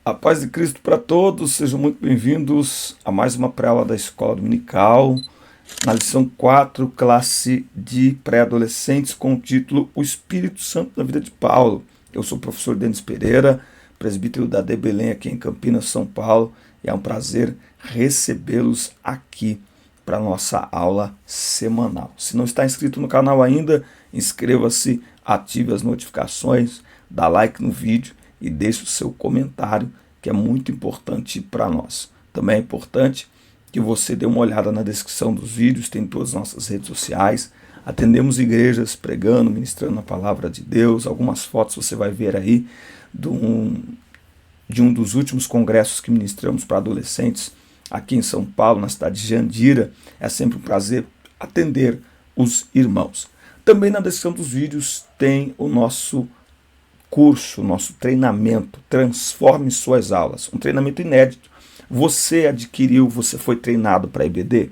A paz de Cristo para todos, sejam muito bem-vindos a mais uma pré-aula da Escola Dominical, na lição 4, classe de pré-adolescentes, com o título O Espírito Santo na Vida de Paulo. Eu sou o professor Denis Pereira, presbítero da AD Belém aqui em Campinas, São Paulo, e é um prazer recebê-los aqui para a nossa aula semanal. Se não está inscrito no canal ainda, inscreva-se, ative as notificações, dá like no vídeo e deixe o seu comentário, que é muito importante para nós. Também é importante que você dê uma olhada na descrição dos vídeos, tem todas as nossas redes sociais. Atendemos igrejas pregando, ministrando a palavra de Deus. Algumas fotos você vai ver aí de um dos últimos congressos que ministramos para adolescentes aqui em São Paulo, na cidade de Jandira. É sempre um prazer atender os irmãos. Também na descrição dos vídeos tem o nosso curso, nosso treinamento, Transforme Suas Aulas, um treinamento inédito. Você adquiriu, você foi treinado para EBD,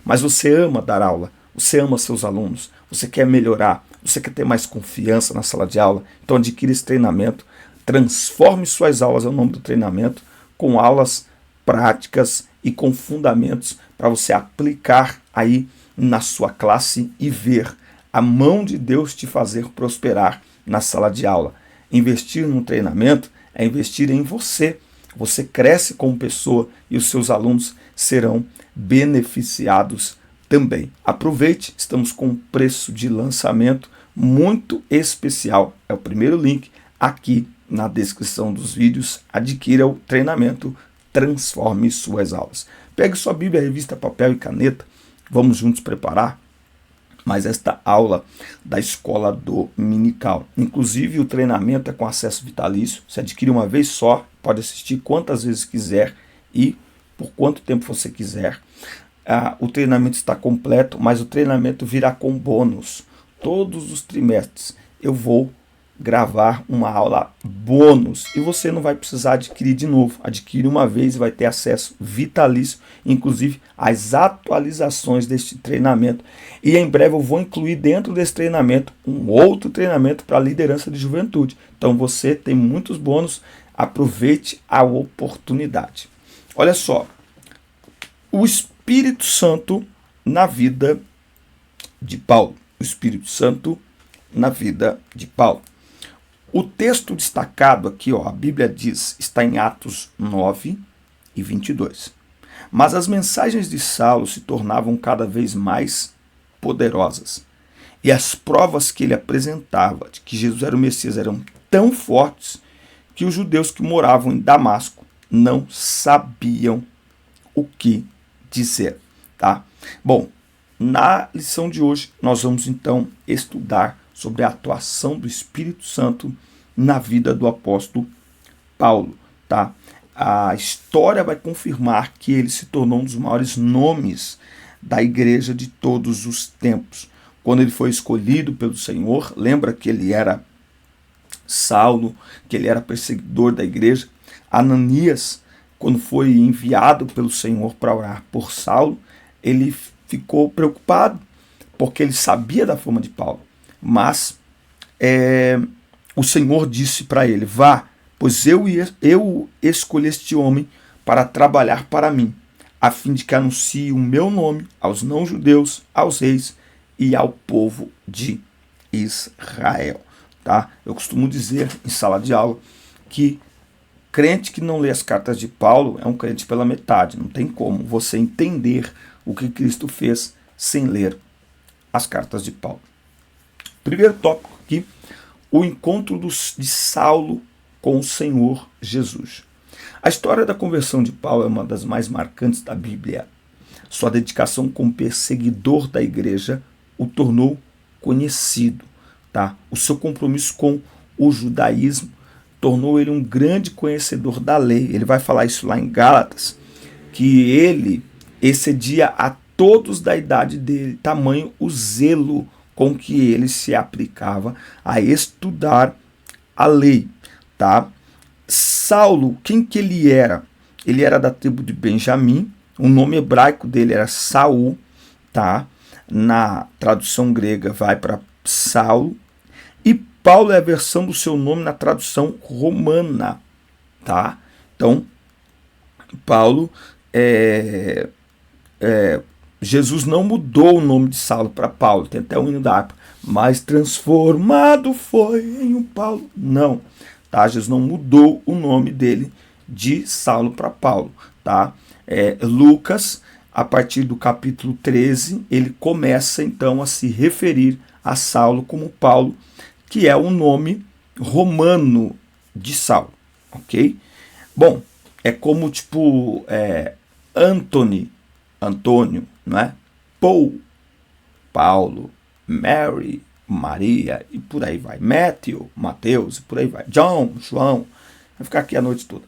mas você ama dar aula, você ama seus alunos, você quer melhorar, você quer ter mais confiança na sala de aula, então adquira esse treinamento, Transforme Suas Aulas é o nome do treinamento, com aulas práticas e com fundamentos para você aplicar aí na sua classe e ver a mão de Deus te fazer prosperar na sala de aula. Investir no treinamento é investir em você. Você cresce como pessoa e os seus alunos serão beneficiados também. Aproveite, estamos com um preço de lançamento muito especial. É o primeiro link aqui na descrição dos vídeos. Adquira o treinamento Transforme Suas Aulas. Pegue sua Bíblia, revista, papel e caneta. Vamos juntos preparar mais esta aula da escola dominical. Inclusive, o treinamento é com acesso vitalício. Você adquire uma vez só, pode assistir quantas vezes quiser e por quanto tempo você quiser. O treinamento está completo, mas o treinamento virá com bônus. Todos os trimestres eu vou gravar uma aula bônus e você não vai precisar adquirir de novo. Adquire uma vez e vai ter acesso vitalício, inclusive às atualizações deste treinamento. E em breve eu vou incluir dentro desse treinamento um outro treinamento para liderança de juventude. Então você tem muitos bônus, aproveite a oportunidade. Olha só, o Espírito Santo na vida de Paulo. O Espírito Santo na vida de Paulo. O texto destacado aqui, a Bíblia diz, está em Atos 9 e 22. Mas as mensagens de Saulo se tornavam cada vez mais poderosas. E as provas que ele apresentava de que Jesus era o Messias eram tão fortes que os judeus que moravam em Damasco não sabiam o que dizer. Tá? Bom, na lição de hoje nós vamos então estudar sobre a atuação do Espírito Santo na vida do apóstolo Paulo. Tá? A história vai confirmar que ele se tornou um dos maiores nomes da igreja de todos os tempos. Quando ele foi escolhido pelo Senhor, lembra que ele era Saulo, que ele era perseguidor da igreja. Ananias, quando foi enviado pelo Senhor para orar por Saulo, ele ficou preocupado, porque ele sabia da fama de Paulo. Mas o Senhor disse para ele: vá, pois eu escolhi este homem para trabalhar para mim, a fim de que anuncie o meu nome aos não-judeus, aos reis e ao povo de Israel. Tá? Eu costumo dizer em sala de aula que crente que não lê as cartas de Paulo é um crente pela metade. Não tem como você entender o que Cristo fez sem ler as cartas de Paulo. Primeiro tópico aqui, o encontro de Saulo com o Senhor Jesus. A história da conversão de Paulo é uma das mais marcantes da Bíblia. Sua dedicação como perseguidor da igreja o tornou conhecido. Tá? O seu compromisso com o judaísmo tornou ele um grande conhecedor da lei. Ele vai falar isso lá em Gálatas, que ele excedia a todos da idade dele, tamanho o zelo com que ele se aplicava a estudar a lei. Tá? Saulo, quem que ele era? Ele era da tribo de Benjamim, o nome hebraico dele era Saul, tá? Na tradução grega vai para Saulo, e Paulo é a versão do seu nome na tradução romana, tá? Então, Paulo, Jesus não mudou o nome de Saulo para Paulo, tem até o hino da harpa, mas transformado foi em um Paulo. Não, tá? Jesus não mudou o nome dele de Saulo para Paulo, tá? Lucas, a partir do capítulo 13, ele começa então a se referir a Saulo como Paulo, que é o nome romano de Saulo, ok? Bom, é como tipo Antônio, não é? Paul, Paulo, Mary, Maria, e por aí vai. Matthew, Mateus, e por aí vai. John, João, vai ficar aqui a noite toda.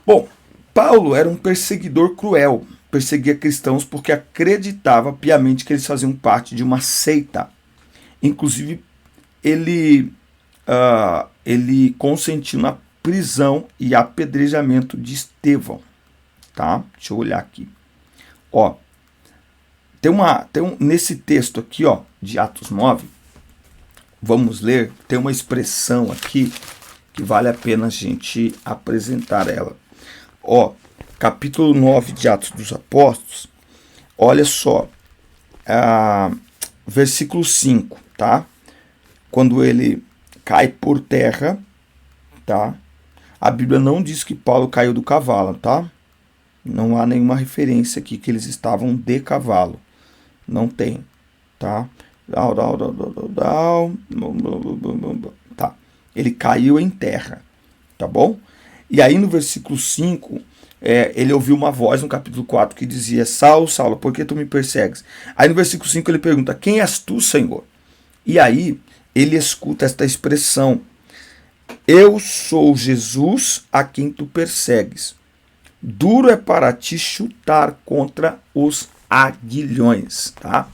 Bom, Paulo era um perseguidor cruel, perseguia cristãos porque acreditava piamente que eles faziam parte de uma seita. Inclusive, ele consentiu na prisão e apedrejamento de Estevão. Tá? Deixa eu olhar aqui. Ó, nesse texto aqui, ó, de Atos 9, vamos ler, tem uma expressão aqui que vale a pena a gente apresentar ela. Ó, capítulo 9 de Atos dos Apóstolos, olha só, versículo 5, tá? Quando ele cai por terra, tá? A Bíblia não diz que Paulo caiu do cavalo, tá? Não há nenhuma referência aqui que eles estavam de cavalo. Não tem, tá? Tá. Ele caiu em terra, tá bom? E aí no versículo 5, ele ouviu uma voz no capítulo 4 que dizia: Saulo, Saulo, por que tu me persegues? Aí no versículo 5 ele pergunta: quem és tu, Senhor? E aí ele escuta esta expressão: eu sou Jesus a quem tu persegues. Duro é para ti chutar contra os aguilhões, tá?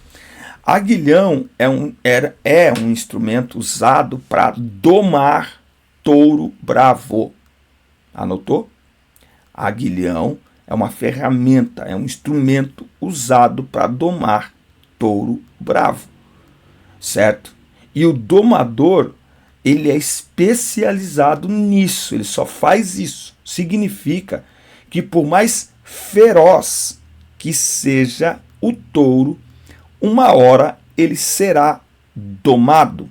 Aguilhão é um instrumento usado para domar touro bravo. Anotou? Aguilhão é uma ferramenta, é um instrumento usado para domar touro bravo, certo? E o domador, ele é especializado nisso, ele só faz isso. Significa que por mais feroz que seja o touro, uma hora ele será domado.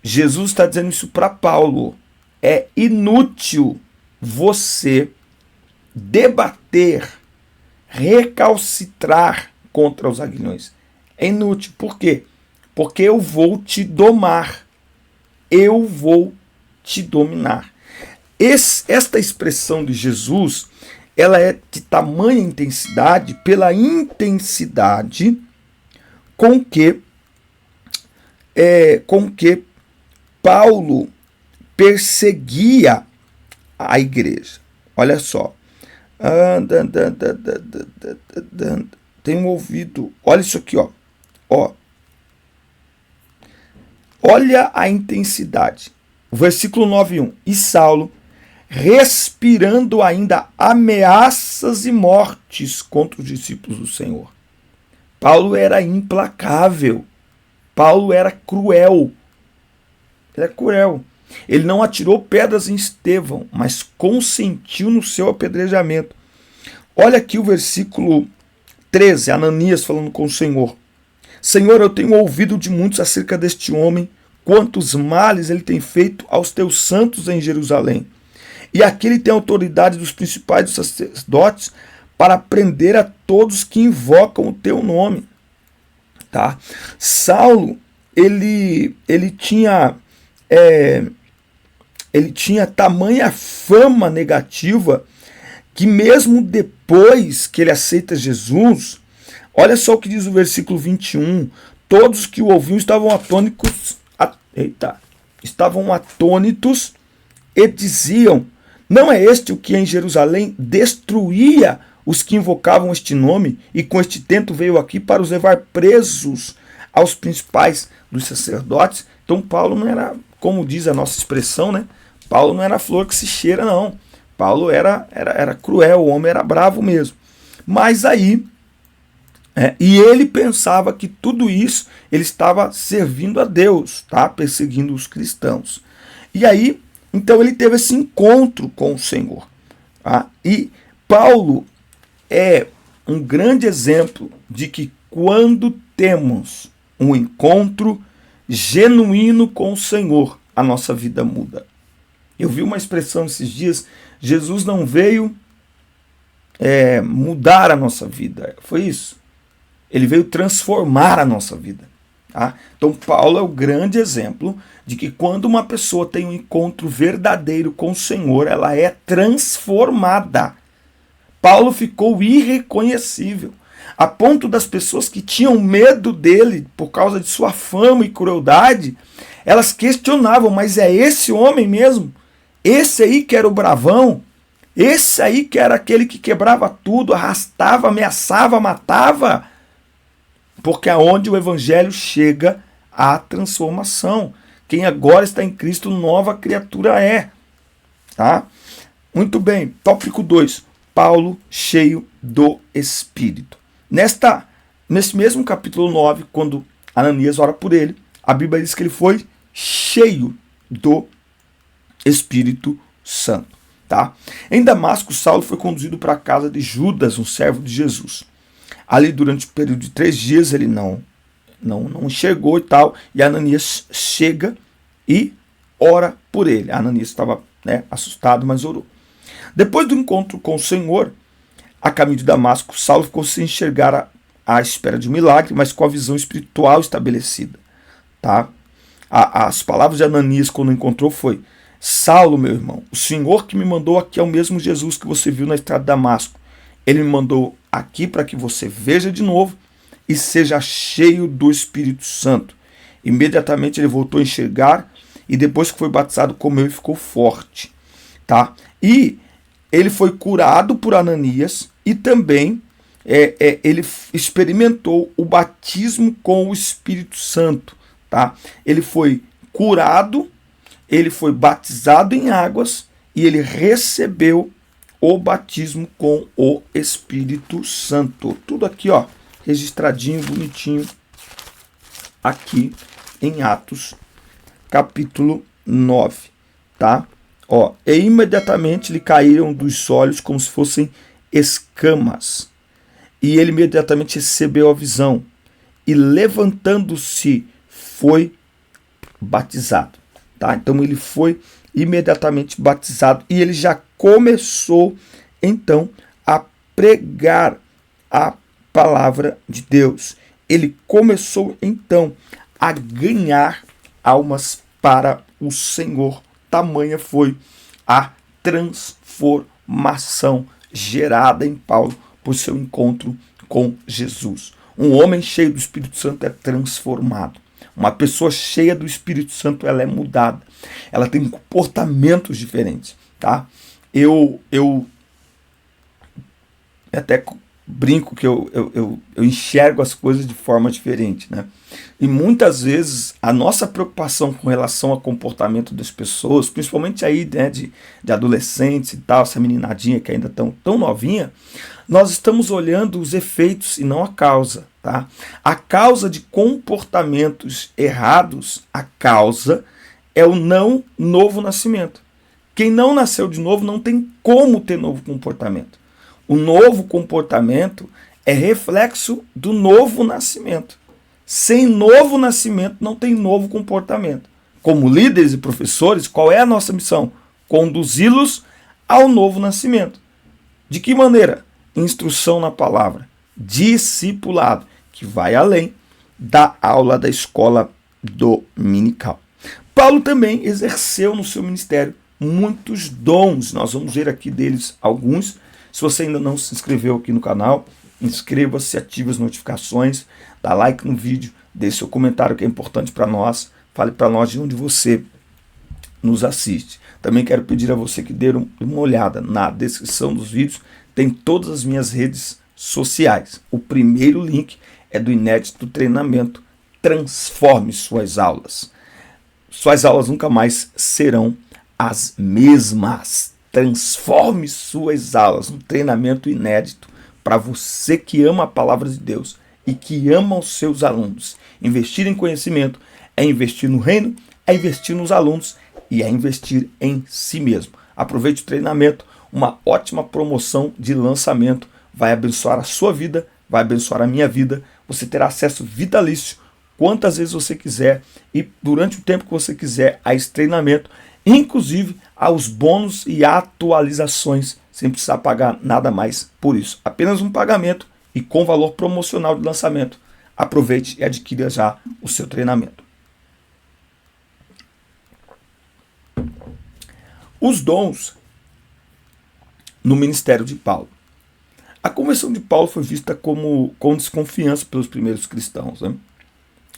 Jesus está dizendo isso para Paulo. É inútil você debater, recalcitrar contra os aguilhões. É inútil. Por quê? Porque eu vou te domar. Eu vou te dominar. Esta expressão de Jesus, ela é de tamanha intensidade pela intensidade com que Paulo perseguia a igreja. Olha só. Tenho ouvido. Olha isso aqui, ó. Olha a intensidade. O versículo 9:1. E Saulo, respirando ainda ameaças e mortes contra os discípulos do Senhor. Paulo era implacável. Paulo era cruel. Ele é cruel. Ele não atirou pedras em Estevão, mas consentiu no seu apedrejamento. Olha aqui o versículo 13, Ananias falando com o Senhor. Senhor, eu tenho ouvido de muitos acerca deste homem, quantos males ele tem feito aos teus santos em Jerusalém. E aqui ele tem autoridade dos principais dos sacerdotes para prender a todos que invocam o teu nome. Tá? Saulo, ele tinha tamanha fama negativa que mesmo depois que ele aceita Jesus, olha só o que diz o versículo 21, todos que o ouviam estavam atônitos e diziam, não é este o que em Jerusalém destruía os que invocavam este nome e com este tento veio aqui para os levar presos aos principais dos sacerdotes? Então Paulo não era, como diz a nossa expressão, né? Paulo não era flor que se cheira, não. Paulo era cruel, o homem era bravo mesmo. Mas aí, e ele pensava que tudo isso ele estava servindo a Deus, tá? Perseguindo os cristãos. E aí Então ele teve esse encontro com o Senhor. Tá? E Paulo é um grande exemplo de que quando temos um encontro genuíno com o Senhor, a nossa vida muda. Eu vi uma expressão esses dias: Jesus não veio mudar a nossa vida. Foi isso. Ele veio transformar a nossa vida. Tá? Então Paulo é o grande exemplo de que quando uma pessoa tem um encontro verdadeiro com o Senhor, ela é transformada. Paulo ficou irreconhecível, a ponto das pessoas que tinham medo dele por causa de sua fama e crueldade, elas questionavam: mas é esse homem mesmo? Esse aí que era o bravão? Esse aí que era aquele que quebrava tudo, arrastava, ameaçava, matava? Porque aonde o evangelho chega, há transformação. Quem agora está em Cristo, nova criatura é. Tá? Muito bem, tópico 2. Paulo cheio do Espírito. Nesse mesmo capítulo 9, quando Ananias ora por ele, a Bíblia diz que ele foi cheio do Espírito Santo. Tá? Em Damasco, Saulo foi conduzido para a casa de Judas, um servo de Jesus. Ali, durante o período de 3 dias, ele não chegou e tal, e Ananias chega e ora por ele. Ananias estava assustado, mas orou. Depois do encontro com o Senhor, a caminho de Damasco, Saulo ficou sem enxergar à espera de um milagre, mas com a visão espiritual estabelecida. Tá? As palavras de Ananias quando encontrou foi: Saulo, meu irmão, o Senhor que me mandou aqui é o mesmo Jesus que você viu na estrada de Damasco. Ele me mandou aqui para que você veja de novo e seja cheio do Espírito Santo. Imediatamente ele voltou a enxergar e depois que foi batizado comeu e ficou forte. Tá? E ele foi curado por Ananias e também ele experimentou o batismo com o Espírito Santo. Tá? Ele foi curado, ele foi batizado em águas e ele recebeu o batismo com o Espírito Santo. Tudo aqui, ó, registradinho, bonitinho, aqui em Atos, capítulo 9, tá? Ó, e imediatamente lhe caíram dos olhos como se fossem escamas. E ele imediatamente recebeu a visão. E levantando-se, foi batizado. Tá? Então ele foi imediatamente batizado. E ele já começou, então, a pregar a palavra de Deus. Ele começou, então, a ganhar almas para o Senhor. Tamanha foi a transformação gerada em Paulo por seu encontro com Jesus. Um homem cheio do Espírito Santo é transformado. Uma pessoa cheia do Espírito Santo, ela é mudada. Ela tem comportamentos diferentes. Tá? Eu até brinco que eu enxergo as coisas de forma diferente, né? E muitas vezes a nossa preocupação com relação ao comportamento das pessoas, principalmente aí, né, de adolescentes e tal, essa meninadinha que ainda tão novinha, nós estamos olhando os efeitos e não a causa, tá? A causa de comportamentos errados, a causa é o não novo nascimento. Quem não nasceu de novo não tem como ter novo comportamento. O novo comportamento é reflexo do novo nascimento. Sem novo nascimento não tem novo comportamento. Como líderes e professores, qual é a nossa missão? Conduzi-los ao novo nascimento. De que maneira? Instrução na palavra. Discipulado, que vai além da aula da escola dominical. Paulo também exerceu no seu ministério muitos dons. Nós vamos ver aqui deles alguns. Se você ainda não se inscreveu aqui no canal, inscreva-se, ative as notificações, dá like no vídeo, deixe seu comentário que é importante para nós, fale para nós de onde você nos assiste. Também quero pedir a você que dê uma olhada na descrição dos vídeos, tem todas as minhas redes sociais. O primeiro link é do inédito treinamento Transforme Suas Aulas. Suas aulas nunca mais serão as mesmas. Transforme suas aulas, um treinamento inédito para você que ama a palavra de Deus e que ama os seus alunos. Investir em conhecimento é investir no reino, é investir nos alunos e é investir em si mesmo. Aproveite o treinamento, uma ótima promoção de lançamento, vai abençoar a sua vida, vai abençoar a minha vida, você terá acesso vitalício quantas vezes você quiser e durante o tempo que você quiser a esse treinamento, inclusive aos bônus e atualizações, sem precisar pagar nada mais por isso. Apenas um pagamento e com valor promocional de lançamento. Aproveite e adquira já o seu treinamento. Os dons no ministério de Paulo. A conversão de Paulo foi vista com desconfiança pelos primeiros cristãos, né?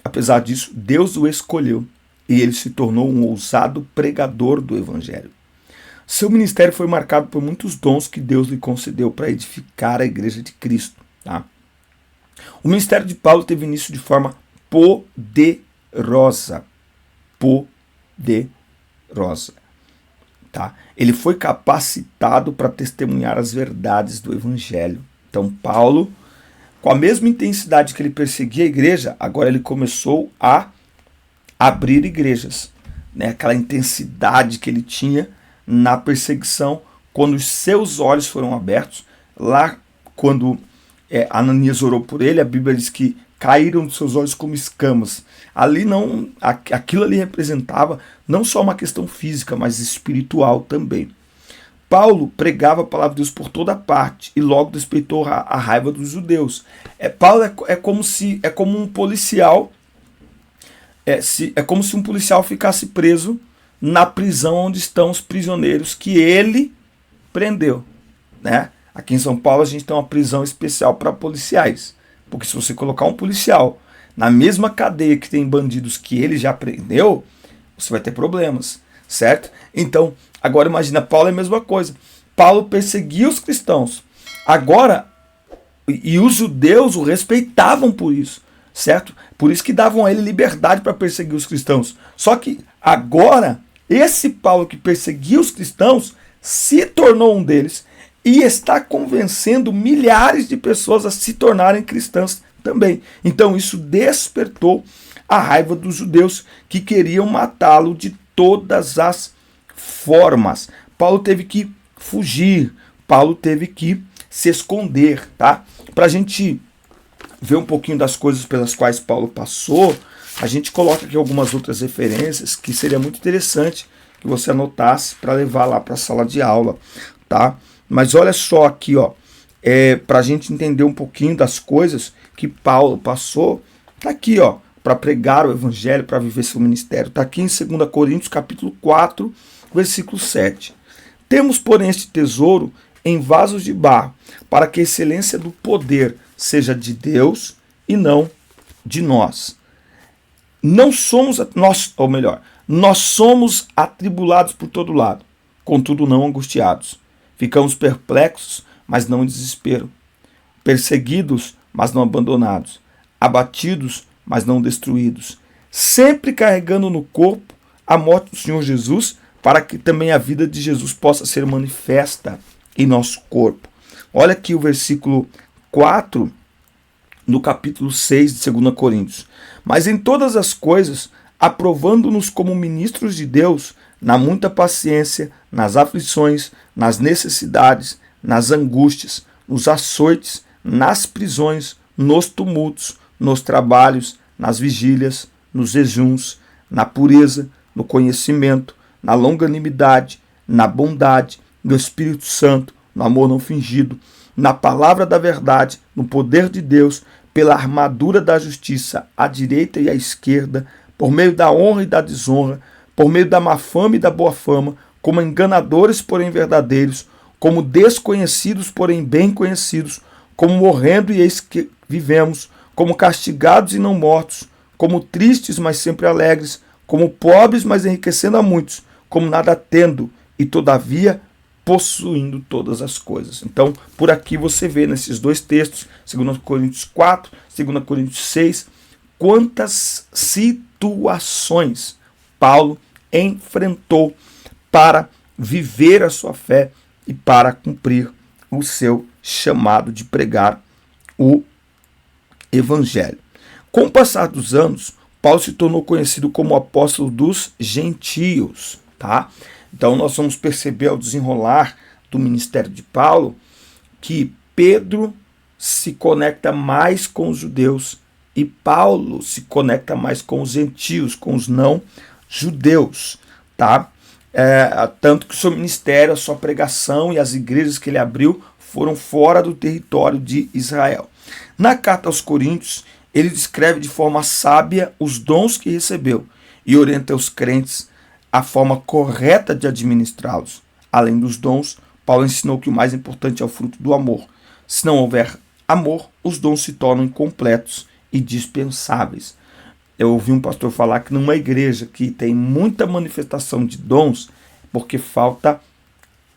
Apesar disso, Deus o escolheu e ele se tornou um ousado pregador do evangelho. Seu ministério foi marcado por muitos dons que Deus lhe concedeu para edificar a igreja de Cristo. Tá? O ministério de Paulo teve início de forma poderosa. Poderosa. Tá? Ele foi capacitado para testemunhar as verdades do evangelho. Então, Paulo, com a mesma intensidade que ele perseguia a igreja, agora ele começou a abrir igrejas. Né? Aquela intensidade que ele tinha na perseguição, quando os seus olhos foram abertos, lá quando Ananias orou por ele, a Bíblia diz que caíram dos seus olhos como escamas. Ali aquilo ali representava não só uma questão física, mas espiritual também. Paulo pregava a palavra de Deus por toda parte e logo despeitou a raiva dos judeus. Paulo é como um policial, é como se um policial ficasse preso na prisão onde estão os prisioneiros que ele prendeu. Né? Aqui em São Paulo a gente tem uma prisão especial para policiais. Porque se você colocar um policial na mesma cadeia que tem bandidos que ele já prendeu, você vai ter problemas, certo? Então, agora imagina, Paulo é a mesma coisa. Paulo perseguia os cristãos. Agora, e os judeus o respeitavam por isso, certo? Por isso que davam a ele liberdade para perseguir os cristãos. Só que agora, esse Paulo que perseguia os cristãos se tornou um deles e está convencendo milhares de pessoas a se tornarem cristãs também. Então isso despertou a raiva dos judeus que queriam matá-lo de todas as formas. Paulo teve que fugir, Paulo teve que se esconder, tá? Para a gente ver um pouquinho das coisas pelas quais Paulo passou, a gente coloca aqui algumas outras referências que seria muito interessante que você anotasse para levar lá para a sala de aula, tá? Mas olha só aqui, ó, para a gente entender um pouquinho das coisas que Paulo passou, tá aqui, ó, para pregar o evangelho, para viver seu ministério. Tá aqui em 2 Coríntios, capítulo 4, versículo 7. Temos, porém, este tesouro em vasos de barro, para que a excelência do poder seja de Deus e não de nós. Não somos nós, ou melhor, nós somos atribulados por todo lado, contudo não angustiados. Ficamos perplexos, mas não em desespero. Perseguidos, mas não abandonados. Abatidos, mas não destruídos. Sempre carregando no corpo a morte do Senhor Jesus, para que também a vida de Jesus possa ser manifesta em nosso corpo. Olha aqui o versículo 4, no capítulo 6 de 2 Coríntios. Mas em todas as coisas, aprovando-nos como ministros de Deus, na muita paciência, nas aflições, nas necessidades, nas angústias, nos açoites, nas prisões, nos tumultos, nos trabalhos, nas vigílias, nos jejuns, na pureza, no conhecimento, na longanimidade, na bondade, no Espírito Santo, no amor não fingido, na palavra da verdade, no poder de Deus, pela armadura da justiça, à direita e à esquerda, por meio da honra e da desonra, por meio da má fama e da boa fama, como enganadores, porém verdadeiros, como desconhecidos, porém bem conhecidos, como morrendo e eis que vivemos, como castigados e não mortos, como tristes, mas sempre alegres, como pobres, mas enriquecendo a muitos, como nada tendo e todavia possuindo todas as coisas. Então, por aqui você vê nesses dois textos, 2 Coríntios 4, 2 Coríntios 6, quantas situações Paulo enfrentou para viver a sua fé e para cumprir o seu chamado de pregar o evangelho. Com o passar dos anos, Paulo se tornou conhecido como o apóstolo dos gentios, tá? Então nós vamos perceber ao desenrolar do ministério de Paulo que Pedro se conecta mais com os judeus e Paulo se conecta mais com os gentios, com os não judeus, tá? Tanto que o seu ministério, a sua pregação e as igrejas que ele abriu foram fora do território de Israel. Na carta aos Coríntios, ele descreve de forma sábia os dons que recebeu e orienta os crentes a forma correta de administrá-los. Além dos dons, Paulo ensinou que o mais importante é o fruto do amor. Se não houver amor, os dons se tornam incompletos e dispensáveis. Eu ouvi um pastor falar que numa igreja que tem muita manifestação de dons, porque falta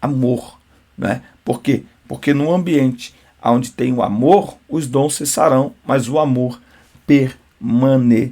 amor, né? Por quê? Porque no ambiente onde tem o amor, os dons cessarão, mas o amor permanecerá.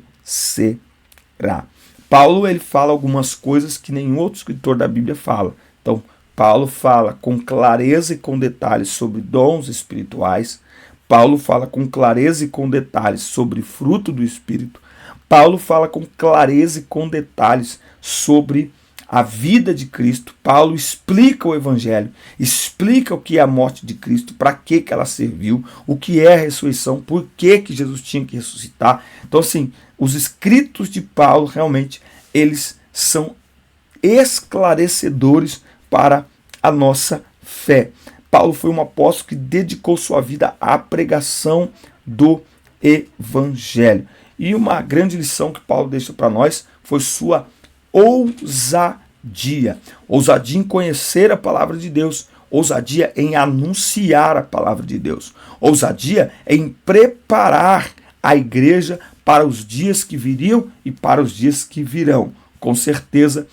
Paulo ele fala algumas coisas que nenhum outro escritor da Bíblia fala. Então, Paulo fala com clareza e com detalhes sobre dons espirituais. Paulo fala com clareza e com detalhes sobre fruto do Espírito. Paulo fala com clareza e com detalhes sobre a vida de Cristo. Paulo explica o Evangelho, explica o que é a morte de Cristo, para que ela serviu, o que é a ressurreição, por que Jesus tinha que ressuscitar. Então, assim, os escritos de Paulo, realmente, eles são esclarecedores para a nossa fé. Paulo foi um apóstolo que dedicou sua vida à pregação do Evangelho. E uma grande lição que Paulo deixa para nós foi sua ousadia. Ousadia em conhecer a palavra de Deus. Ousadia em anunciar a palavra de Deus. Ousadia em preparar a igreja para os dias que viriam e para os dias que virão. Com certeza,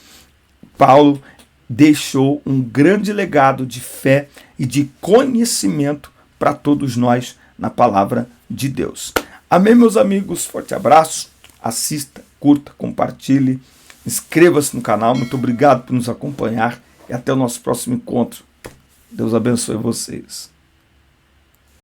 Paulo deixou um grande legado de fé e de conhecimento para todos nós na palavra de Deus. Amém, meus amigos? Forte abraço. Assista, curta, compartilhe, inscreva-se no canal. Muito obrigado por nos acompanhar e até o nosso próximo encontro. Deus abençoe vocês.